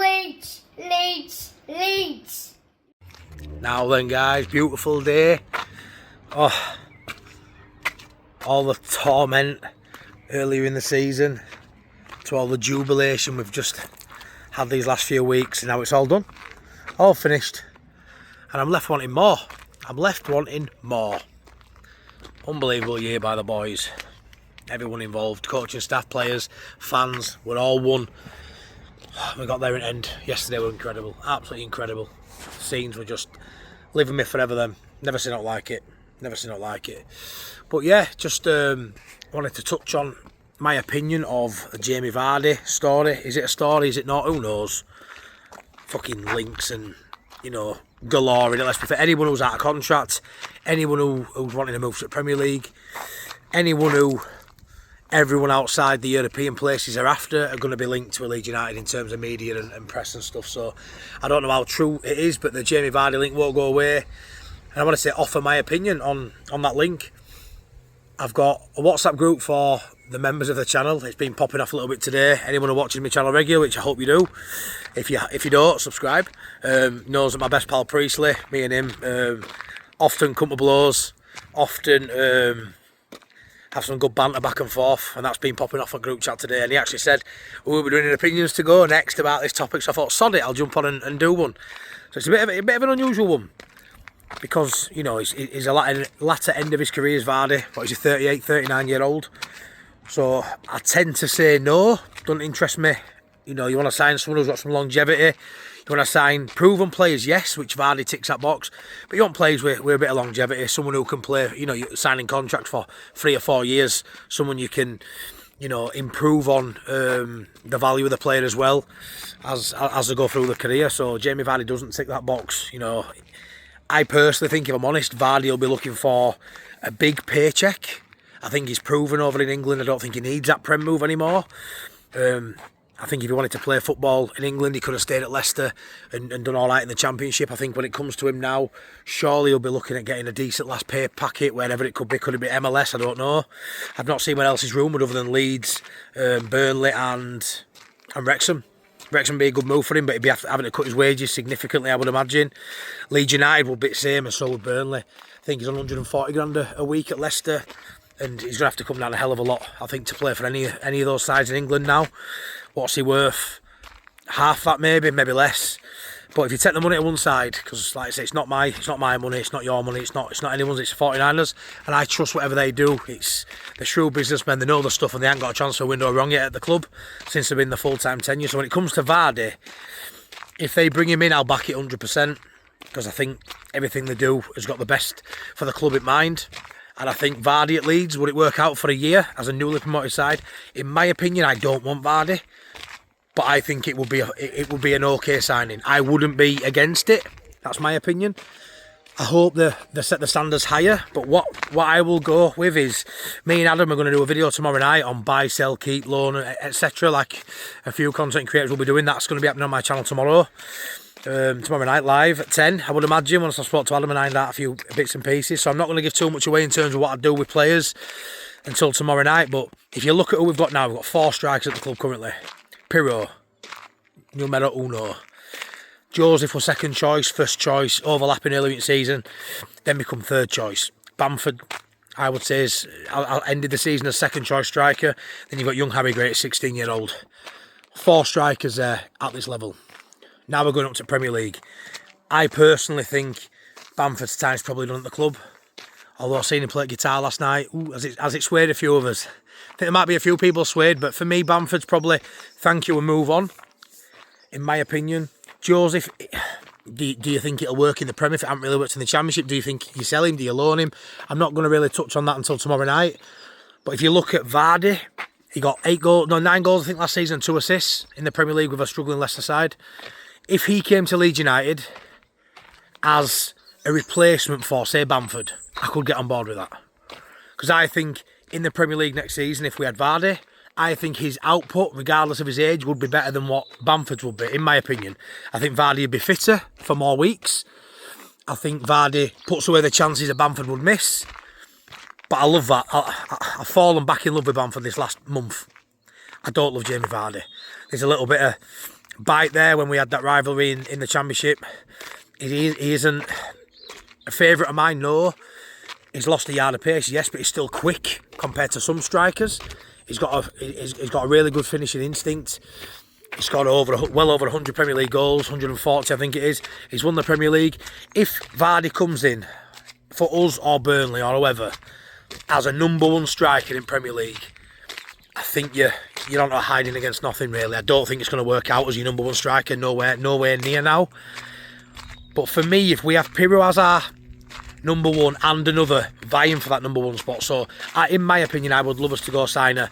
Leeds, Leeds, Leeds. Now then guys, beautiful day. Oh, all the torment earlier in the season to all the jubilation we've just had these last few weeks, and now it's all done, all finished, and I'm left wanting more. Unbelievable year by the boys, everyone involved, coaching staff, players, fans, we're all one. We got there in the end. Yesterday were incredible, absolutely incredible. Scenes were just living me forever them. Never seen it like it. But yeah, just wanted to touch on my opinion of the Jamie Vardy story. Is it a story? Is it not? Who knows? Fucking links and, you know, galore in it. Let's be fair. Anyone who's out of contract, anyone who's wanting to move to the Premier League, anyone who everyone outside the European places are after are going to be linked to Leeds United in terms of media and press and stuff. So I don't know how true it is, but the Jamie Vardy link won't go away. And I want to say, offer my opinion on that link. I've got a WhatsApp group for the members of the channel. It's been popping off a little bit today. Anyone who watches my channel regular, which I hope you do, if you don't, subscribe, knows that my best pal Priestley, me and him, often come to blows, often have some good banter back and forth, and that's been popping off on group chat today. And he actually said we'll be doing an opinions to go next about this topic, so I thought, sod it, I'll jump on and do one. So it's a bit of an unusual one, because, you know, he's a latter end of his career as Vardy, but he's a 38, 39 year old. So I tend to say no, doesn't interest me. You know, you want to sign someone who's got some longevity. You want to sign proven players, yes, which Vardy ticks that box. But you want players with a bit of longevity, someone who can play, you know, signing contracts for 3 or 4 years, someone you can, you know, improve on the value of the player as well as they go through the career. So Jamie Vardy doesn't tick that box. You know, I personally think, if I'm honest, Vardy will be looking for a big paycheck. I think he's proven over in England. I don't think he needs that Prem move anymore. I think if he wanted to play football in England, he could have stayed at Leicester and done all right in the Championship. I think when it comes to him now, surely he'll be looking at getting a decent last pay packet, wherever it could be. Could it be MLS? I don't know. I've not seen what else is rumoured other than Leeds, Burnley and Wrexham. Wrexham would be a good move for him, but he'd be having to cut his wages significantly, I would imagine. Leeds United will be the same, and so would Burnley. I think he's on 140 grand a week at Leicester, and he's going to have to come down a hell of a lot, I think, to play for any of those sides in England now. What's he worth? Half that, maybe less. But if you take the money to one side, because like I say, it's not my money, it's not your money, it's not anyone's, it's 49ers, and I trust whatever they do. It's the shrewd businessmen, they know the stuff, and they haven't got a transfer window wrong yet at the club since they've been the full-time tenure. So when it comes to Vardy, if they bring him in, I'll back it 100%, because I think everything they do has got the best for the club in mind. And I think Vardy at Leeds, would it work out for a year as a newly promoted side? In my opinion, I don't want Vardy, but I think it would be an okay signing. I wouldn't be against it. That's my opinion. I hope they set the standards higher. But what I will go with is, me and Adam are going to do a video tomorrow night on buy, sell, keep, loan, etc. Like a few content creators will be doing. That's going to be happening on my channel tomorrow. Tomorrow night live at 10, I would imagine, once I spoke to Adam and ironed out a few bits and pieces. So I'm not going to give too much away in terms of what I do with players until tomorrow night. But if you look at who we've got now, we've got 4 strikers at the club currently. Pirro, numero uno. Joseph was second choice, first choice, overlapping earlier in the season, then become third choice. Bamford, I would say, I ended the season as second choice striker. Then you've got young Harry Gray, 16-year-old. 4 strikers there at this level. Now we're going up to Premier League. I personally think Bamford's time's probably done at the club. Although I seen him play guitar last night, has it swayed a few of us? I think there might be a few people swayed, but for me, Bamford's probably thank you and move on, in my opinion. Joseph, do you think it'll work in the Premier? If it hasn't really worked in the Championship, do you think you sell him? Do you loan him? I'm not going to really touch on that until tomorrow night. But if you look at Vardy, he got 9 goals, I think, last season, and 2 assists in the Premier League with a struggling Leicester side. If he came to Leeds United as a replacement for, say, Bamford, I could get on board with that. Because I think in the Premier League next season, if we had Vardy, I think his output, regardless of his age, would be better than what Bamford's would be, in my opinion. I think Vardy would be fitter for more weeks. I think Vardy puts away the chances that Bamford would miss. But I love that. I've fallen back in love with Bamford this last month. I don't love Jamie Vardy. There's a little bit of bite there when we had that rivalry in the Championship. He isn't a favourite of mine, no. He's lost a yard of pace, yes, but he's still quick compared to some strikers. He's got a really good finishing instinct. He's scored well over 100 Premier League goals, 140 I think it is. He's won the Premier League. If Vardy comes in for us or Burnley or whoever as a #1 striker in Premier League, I think you're not hiding against nothing really. I don't think it's going to work out as your #1 striker, nowhere near now. But for me, if we have Pirro as our #1 and another vying for that #1 spot, so in my opinion, I would love us to go sign a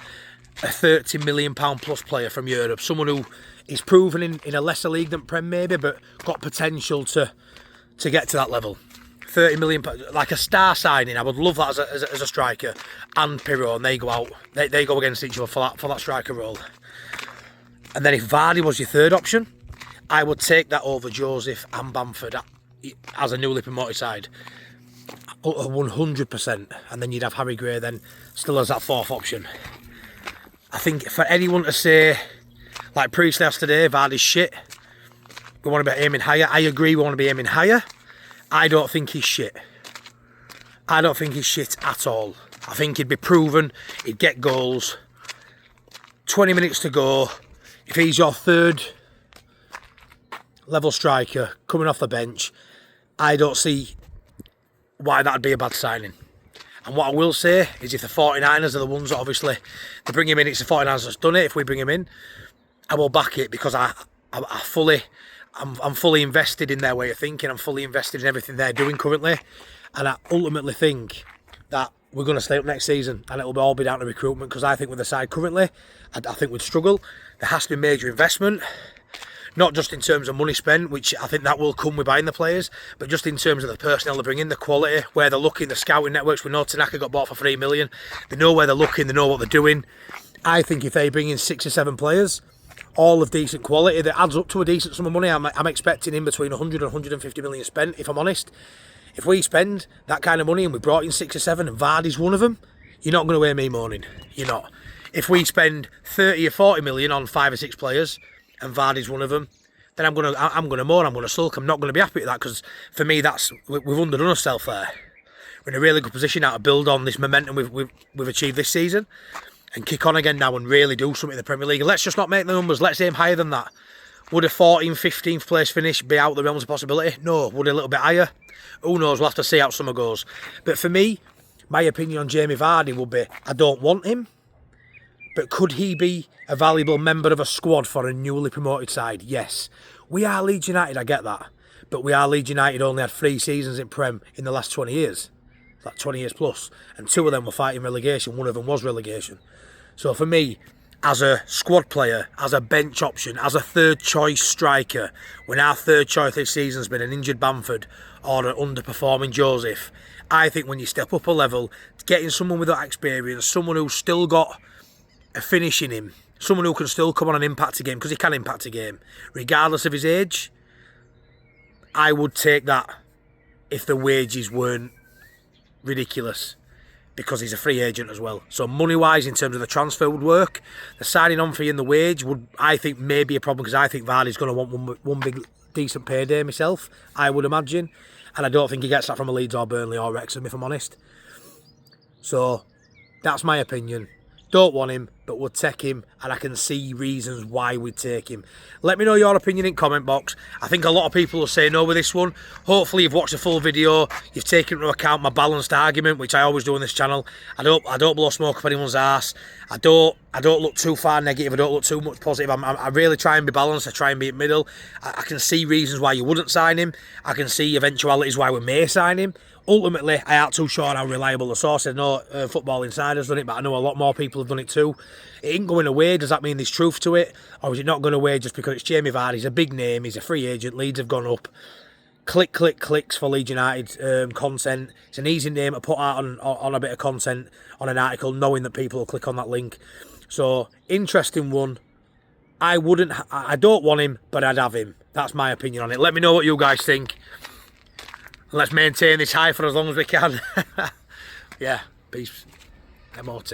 £30 million plus player from Europe, someone who is proven in a lesser league than Prem maybe, but got potential to get to that level. 30 million, like a star signing. I would love that as a striker, and Pirro, and they go out, they go against each other for that striker role. And then if Vardy was your third option, I would take that over Joseph and Bamford as a newly promoted side, 100%. And then you'd have Harry Gray then still as that fourth option. I think for anyone to say, like Priestley has today, Vardy's shit, we want to be aiming higher. I agree, we want to be aiming higher. I don't think he's shit. I don't think he's shit at all. I think he'd be proven, he'd get goals. 20 minutes to go. If he's your third level striker coming off the bench, I don't see why that'd be a bad signing. And what I will say is if the 49ers are the ones that obviously they bring him in, it's the 49ers that's done it. If we bring him in, I will back it because I'm fully invested in their way of thinking. I'm fully invested in everything they're doing currently. And I ultimately think that we're going to stay up next season and it'll all be down to recruitment, because I think with the side currently, I think we'd struggle. There has to be major investment, not just in terms of money spent, which I think that will come with buying the players, but just in terms of the personnel they bring in, the quality, where they're looking, the scouting networks. We know Tanaka got bought for 3 million. They know where they're looking, they know what they're doing. I think if they bring in 6 or 7 players, all of decent quality, that adds up to a decent sum of money. I'm expecting in between 100 and 150 million spent, if I'm honest. If we spend that kind of money and we brought in 6 or 7 and Vardy's one of them, you're not going to hear me moaning. You're not. If we spend 30 or 40 million on 5 or 6 players and Vardy's one of them, then I'm going to moan, I'm going to sulk. I'm not going to be happy with that, because for me we've underdone ourselves there. We're in a really good position now to build on this momentum we've achieved this season and kick on again now and really do something in the Premier League. And let's just not make the numbers, let's aim higher than that. Would a 14th, 15th place finish be out of the realms of possibility? No. Would a little bit higher? Who knows, we'll have to see how summer goes. But for me, my opinion on Jamie Vardy would be, I don't want him, but could he be a valuable member of a squad for a newly promoted side? Yes. We are Leeds United, I get that. But we are Leeds United, only had 3 seasons in Prem in the last 20 years. Like 20 years plus. And 2 of them were fighting relegation, 1 of them was relegation. So for me, as a squad player, as a bench option, as a third choice striker, when our third choice this season's been an injured Bamford or an underperforming Joseph, I think when you step up a level, getting someone with that experience, someone who's still got a finish in him, someone who can still come on and impact a game, because he can impact a game, regardless of his age, I would take that if the wages weren't ridiculous, because he's a free agent as well. So money-wise, in terms of the transfer, would work. The signing on fee and the wage would, I think, may be a problem, because I think Vardy's going to want one big decent payday myself, I would imagine. And I don't think he gets that from a Leeds or Burnley or Wrexham, if I'm honest. So that's my opinion. Don't want him, but would take him, and I can see reasons why we'd take him. Let me know your opinion in comment box. I think a lot of people will say no with this one. Hopefully you've watched the full video, you've taken into account my balanced argument, which I always do on this channel. I don't blow smoke up anyone's arse. I don't look too far negative, I don't look too much positive. I really try and be balanced, I try and be in middle. I can see reasons why you wouldn't sign him. I can see eventualities why we may sign him. Ultimately, I aren't too sure how reliable the source is. I know Football Insider's done it, but I know a lot more people have done it too. It ain't going away. Does that mean there's truth to it? Or is it not going away just because it's Jamie Vardy? He's a big name. He's a free agent. Leeds have gone up. Clicks for Leeds United content. It's an easy name to put out on a bit of content on an article, knowing that people will click on that link. So, interesting one. I don't want him, but I'd have him. That's my opinion on it. Let me know what you guys think. Let's maintain this high for as long as we can. Yeah, peace. MOT.